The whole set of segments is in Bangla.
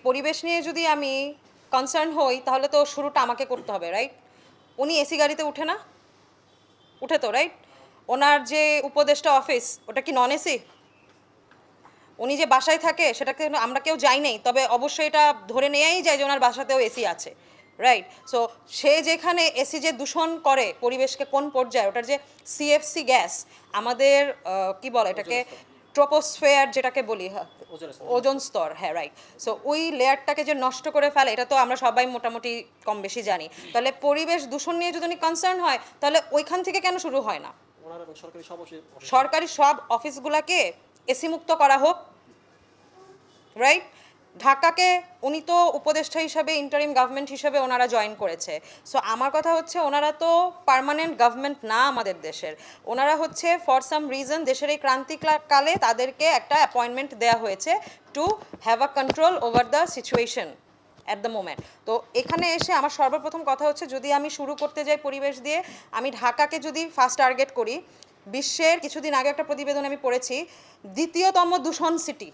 পরিবেশ নিয়ে যদি আমি কনসার্ন হই তাহলে তো শুরুটা আমাকে করতে হবে, রাইট? উনি এসি গাড়িতে উঠে না? উঠে তো, রাইট? ওনার যে উপদেষ্টা অফিস ওটা কি নন এসি? উনি যে বাসায় থাকে সেটাকে আমরা কেউ যাই নেই, তবে অবশ্যই এটা ধরে নেওয়াই যায় যে ওনার বাসাতেও এসি আছে, রাইট? সো সে যেখানে এসি যে দূষণ করে পরিবেশকে কোন পর্যায়ে, ওটার যে সিএফসি গ্যাস আমাদের কি বলে এটাকে, ট্রোপোস্ফিয়ার যেটাকে বলি, হ্যাঁ, ওজোন স্তর, হ্যাঁ, রাইট। সো ওই লেয়ারটাকে যে নষ্ট করে ফেলে এটা তো আমরা সবাই মোটামুটি কম বেশি জানি। তাহলে পরিবেশ দূষণ নিয়ে যদি উনি কনসার্ন হয় তাহলে ওইখান থেকে কেন শুরু হয় না? সরকারি সব অফিসগুলোকে এসি মুক্ত করা হোক, রাইট? ঢাকাকে উনি তো উপদেষ্টা হিসাবে, ইন্টারিম গভর্নমেন্ট হিসাবে ওনারা জয়েন করেছে। সো আমার কথা হচ্ছে ওনারা তো পার্মানেন্ট গভর্নমেন্ট না আমাদের দেশের। ওনারা হচ্ছে ফর সাম রিজন দেশের এই ক্রান্তিকালে তাদেরকে একটা অ্যাপয়েন্টমেন্ট দেওয়া হয়েছে to have a control over the situation at the moment. তো এখানে এসে আমার সর্বপ্রথম কথা হচ্ছে, যদি আমি শুরু করতে যাই পরিবেশ দিয়ে, আমি ঢাকাকে যদি ফার্স্ট টার্গেট করি, বিশ্বের কিছুদিন আগে একটা প্রতিবেদন আমি পড়েছি, দ্বিতীয়তম দূষণ সিটি,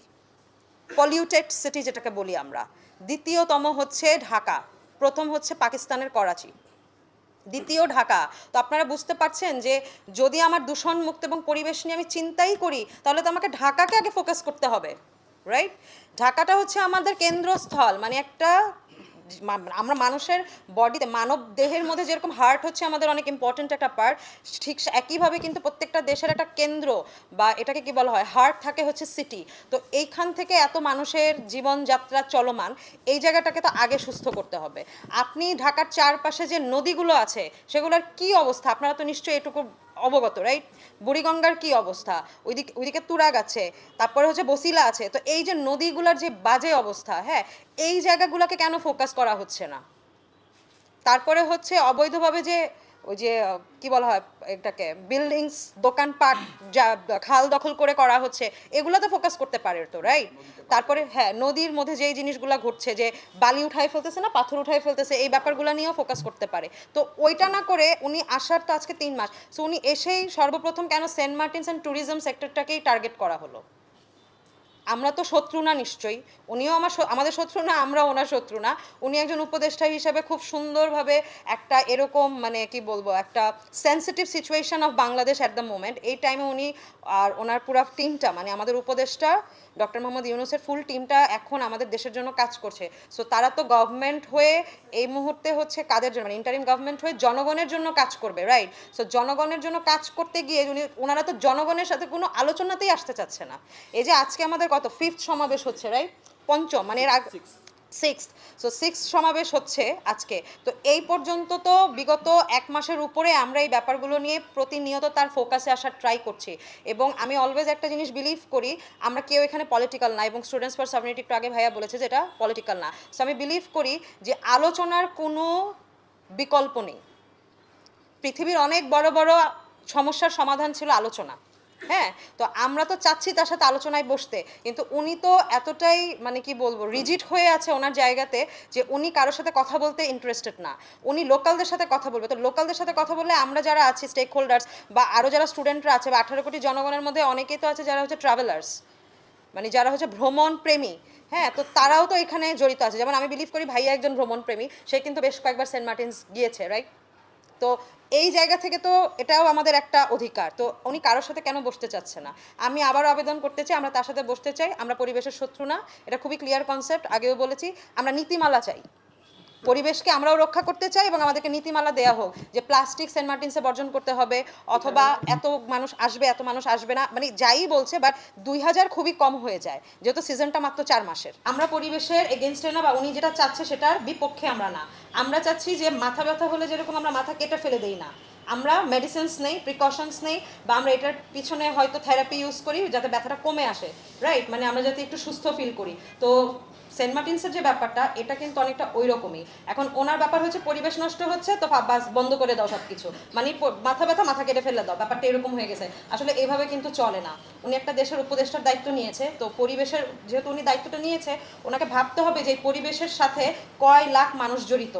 পলিউটেড সিটি যেটাকে বলি আমরা, দ্বিতীয়তম হচ্ছে ঢাকা, প্রথম হচ্ছে পাকিস্তানের করাচি, দ্বিতীয় ঢাকা। তো আপনারা বুঝতে পারছেন যে যদি আমার দূষণ মুক্ত এবং পরিবেশ নিয়ে আমি চিন্তাই করি তাহলে তো আমাকে ঢাকাকে আগে ফোকাস করতে হবে, রাইট? ঢাকাটা হচ্ছে আমাদের কেন্দ্রস্থল, মানে একটা আমরা মানুষের বডিতে, মানব দেহের মধ্যে যেরকম হার্ট হচ্ছে আমাদের অনেক ইম্পর্টেন্ট একটা পার্ট, ঠিক একইভাবে কিন্তু প্রত্যেকটা দেশের একটা কেন্দ্র বা এটাকে কি বলা হয়, হার্ট থাকে হচ্ছে সিটি। তো এইখান থেকে এত মানুষের জীবনযাত্রা চলমান, এই জায়গাটাকে তো আগে সুস্থ করতে হবে। আপনি ঢাকার চারপাশে যে নদীগুলো আছে সেগুলোর কি অবস্থা আপনারা তো নিশ্চয়ই এটুকু অবগত, রাইট? বুড়িগঙ্গার কি অবস্থা, ওইদিকে তুরাগ আছে, তারপরে হচ্ছে বসিলা আছে। তো এই যে নদীগুলোর যে বাজে অবস্থা, হ্যাঁ, এই জায়গাগুলোকে কেন ফোকাস করা হচ্ছে না? তারপরে হচ্ছে অবৈধভাবে যে ওই যে কি বলা হয় এটাকে, বিল্ডিংস, দোকানপাট যা খাল দখল করে করা হচ্ছে, এগুলোতে ফোকাস করতে পারে তো, রাইট? তারপরে হ্যাঁ, নদীর মধ্যে যেই জিনিসগুলো ঘটছে, যে বালি উঠাই ফেলতেছে না, পাথর উঠাই ফেলতেছে, এই ব্যাপারগুলো নিয়েও ফোকাস করতে পারে। তো ওইটা না করে উনি আসার তো আজকে 3 মাস, সো উনি এসেই সর্বপ্রথম কেন সেন্ট মার্টিনস অ্যান্ড ট্যুরিজম সেক্টরটাকেই টার্গেট করা হলো? আমরা তো শত্রু না নিশ্চয়ই, উনিও আমাদের শত্রু না, আমরাও ওনার শত্রু না। উনি একজন উপদেষ্টা হিসাবে খুব সুন্দরভাবে একটা এরকম মানে কি বলবো, একটা sensitive situation of Bangladesh at the moment, এই টাইমে উনি আর ওনার পুরো টিমটা, মানে আমাদের উপদেষ্টা ডক্টর মোহাম্মদ ইউনূসের ফুল টিমটা এখন আমাদের দেশের জন্য কাজ করছে। সো তারা তো গভর্নমেন্ট হয়ে এই মুহূর্তে হচ্ছে কাদের জন্য, মানে ইন্টারিম গভর্নমেন্ট হয়ে জনগণের জন্য কাজ করবে, রাইট? সো জনগণের জন্য কাজ করতে গিয়ে ওনারা তো জনগণের সাথে কোনো আলোচনাতেই আসতে চাচ্ছে না। এই যে আজকে আমাদের কত 5th সমাবেশ হচ্ছে, রাইট? পঞ্চম, মানে এর আগে 6th। সো 6th সমাবেশ হচ্ছে আজকে। তো এই পর্যন্ত তো বিগত 1 মাসের উপরে আমরা এই ব্যাপারগুলো নিয়ে প্রতিনিয়ত তার ফোকাসে আসার ট্রাই করছি। এবং আমি অলওয়েজ একটা জিনিস বিলিভ করি, আমরা কেউ এখানে পলিটিক্যাল না, এবং স্টুডেন্টস ফর সাবরিনিটি একটু আগে ভাইয়া বলেছে যে এটা পলিটিক্যাল না। সো আমি বিলিভ করি যে আলোচনার কোনো বিকল্প নেই। পৃথিবীর অনেক বড় বড় সমস্যার সমাধান ছিল আলোচনা, হ্যাঁ। তো আমরা তো চাচ্ছি তার সাথে আলোচনায় বসতে, কিন্তু উনি তো এতটাই মানে কি বলবো রিজিড হয়ে আছে ওনার জায়গাতে যে উনি কারোর সাথে কথা বলতে ইন্টারেস্টেড না। উনি লোকালদের সাথে কথা বলবে। তো লোকালদের সাথে কথা বললে আমরা যারা আছি স্টেক হোল্ডার্স বা আরও যারা স্টুডেন্টরা আছে বা 18 কোটি জনগণের মধ্যে অনেকেই তো আছে যারা হচ্ছে ট্রাভেলার্স, মানে যারা হচ্ছে ভ্রমণ প্রেমী, হ্যাঁ, তো তারাও তো এখানে জড়িত আছে। যেমন আমি বিলিভ করি ভাইয়া একজন ভ্রমণ প্রেমী, সে কিন্তু বেশ কয়েকবার সেন্ট মার্টিনস গিয়েছে, রাইট? তো এই জায়গা থেকে তো এটাও আমাদের একটা অধিকার। তো উনি কারোর সাথে কেন বসতে চাচ্ছে না? আমি আবারও আবেদন করতে চাই, আমরা তার সাথে বসতে চাই। আমরা পরিবেশের শত্রু না, এটা খুবই ক্লিয়ার কনসেপ্ট, আগেও বলেছি। আমরা নীতিমালা চাই, পরিবেশকে আমরাও রক্ষা করতে চাই এবং আমাদেরকে নীতিমালা দেওয়া হোক যে প্লাস্টিক সেন্ট মার্টিনসে বর্জন করতে হবে, অথবা এত মানুষ আসবে, এত মানুষ আসবে না, মানে যাই বলছে, বাট 2000 খুবই কম হয়ে যায় যেহেতু সিজনটা মাত্র 4 মাসের। আমরা পরিবেশের এগেনস্টে না, বা উনি যেটা চাচ্ছে সেটার বিপক্ষে আমরা না। আমরা চাচ্ছি যে মাথা ব্যথা হলে যেরকম আমরা মাথা কেটে ফেলে দেই না, আমরা মেডিসিনস নেই, প্রিকশনস নেই, বা আমরা এটার পিছনে হয়তো থেরাপি ইউজ করি যাতে ব্যথাটা কমে আসে, রাইট? মানে আমরা যাতে একটু সুস্থ ফিল করি। তো সেন্ট মার্টিনসের যে ব্যাপারটা, এটা কিন্তু অনেকটা ওই রকমই। এখন ওনার ব্যাপার হচ্ছে পরিবেশ নষ্ট হচ্ছে তো বাস বন্ধ করে দাও সব কিছু, মানে মাথা ব্যথা মাথা কেটে ফেলে দাও, ব্যাপারটা এরকম হয়ে গেছে। আসলে এইভাবে কিন্তু চলে না। উনি একটা দেশের উপদেষ্টার দায়িত্ব নিয়েছে, তো পরিবেশের যেহেতু উনি দায়িত্বটা নিয়েছে, ওনাকে ভাবতে হবে যে পরিবেশের সাথে কয় লাখ মানুষ জড়িত,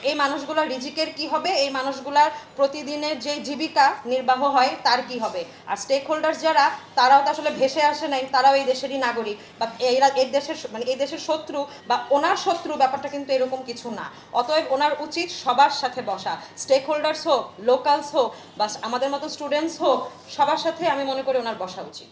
এই মানুষগুলোর রিজিকের কি হবে, এই মানুষগুলার প্রতিদিনের যে জীবিকা নির্বাহ হয় তার কি হবে। আর স্টেক হোল্ডার্স যারা, তারাও তো আসলে ভেসে আসে নাই, তারাও এই দেশেরই নাগরিক, বা এরা এই দেশের মানে এই দেশের শত্রু বা ওনার শত্রু, ব্যাপারটা কিন্তু এরকম কিছু না। অতএব ওনার উচিত সবার সাথে বসা, স্টেক হোল্ডার্স হোক, লোকালস হোক, বা আমাদের মতো স্টুডেন্টস হোক, সবার সাথে আমি মনে করি ওনার বসা উচিত।